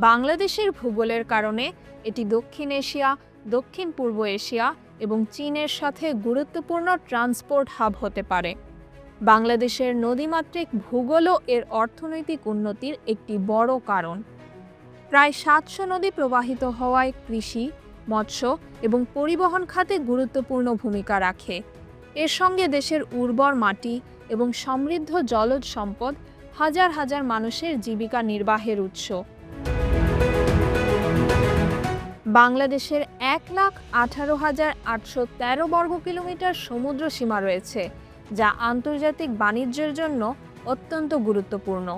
বাংলাদেশের ভূগোলের কারণে এটি দক্ষিণ এশিয়া, দক্ষিণ পূর্ব এশিয়া এবং চীনের সাথে গুরুত্বপূর্ণ ট্রান্সপোর্ট হাব হতে পারে। বাংলাদেশের নদীমাতৃক ভূগোলও এর অর্থনৈতিক উন্নতির একটি বড় কারণ। প্রায় ৭০০ নদী প্রবাহিত হওয়ায় কৃষি, মৎস্য এবং পরিবহন খাতে গুরুত্বপূর্ণ ভূমিকা রাখে। এর সঙ্গে দেশের উর্বর মাটি এবং সমৃদ্ধ জলজ সম্পদ হাজার হাজার মানুষের জীবিকা নির্বাহের উৎস। বাংলাদেশের ১,১৮,৮১৩ বর্গ কিলোমিটার সমুদ্র সীমা রয়েছে, যা আন্তর্জাতিক বাণিজ্যের জন্য অত্যন্ত গুরুত্বপূর্ণ।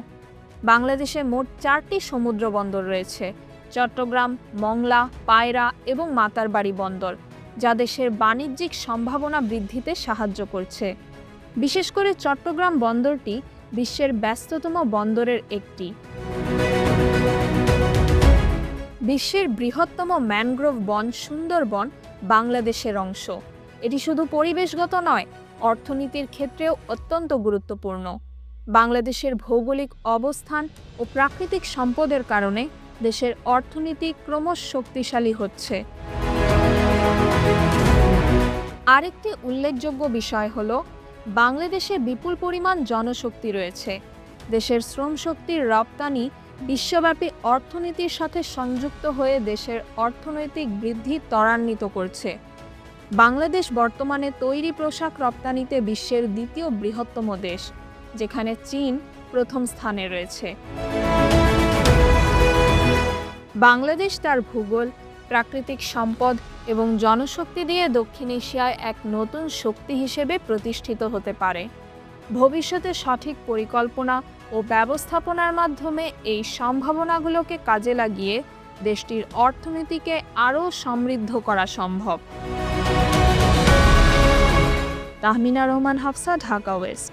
বাংলাদেশে মোট ৪টি সমুদ্র বন্দর রয়েছে: চট্টগ্রাম, মংলা, পায়রা এবং মাতারবাড়ি বন্দর, যা দেশের বাণিজ্যিক সম্ভাবনা বৃদ্ধিতে সাহায্য করছে। বিশেষ করে চট্টগ্রাম বন্দরটি বিশ্বের ব্যস্ততম বন্দরের একটি। বিশ্বের বৃহত্তম ম্যানগ্রোভ বন সুন্দরবন বাংলাদেশের অংশ। এটি শুধু পরিবেশগত নয়, অর্থনীতির ক্ষেত্রেও অত্যন্ত গুরুত্বপূর্ণ। বাংলাদেশের ভৌগোলিক অবস্থান ও প্রাকৃতিক সম্পদের কারণে দেশের অর্থনীতি ক্রমশ শক্তিশালী হচ্ছে। আরেকটি উল্লেখযোগ্য বিষয় হল, বাংলাদেশে বিপুল পরিমাণ জনশক্তি রয়েছে। দেশের শ্রমশক্তির রপ্তানি বিশ্বব্যাপী অর্থনীতির সাথে সংযুক্ত হয়ে দেশের অর্থনৈতিক বৃদ্ধি ত্বরান্বিত করছে। বাংলাদেশ বর্তমানে তৈরি পোশাক রপ্তানিতে বিশ্বের দ্বিতীয় বৃহত্তম দেশ, যেখানে চীন প্রথম স্থানে রয়েছে। বাংলাদেশ তার ভূগোল, প্রাকৃতিক সম্পদ এবং জনশক্তি দিয়ে দক্ষিণ এশিয়ায় এক নতুন শক্তি হিসেবে প্রতিষ্ঠিত হতে পারে। ভবিষ্যতে সঠিক পরিকল্পনা ও ব্যবস্থাপনার মাধ্যমে এই সম্ভাবনাগুলোকে কাজে লাগিয়ে দেশটির অর্থনীতিকে আরও সমৃদ্ধ করা সম্ভব। তাহমিনা রহমান হাফসা, ঢাকা ওয়েস্ট।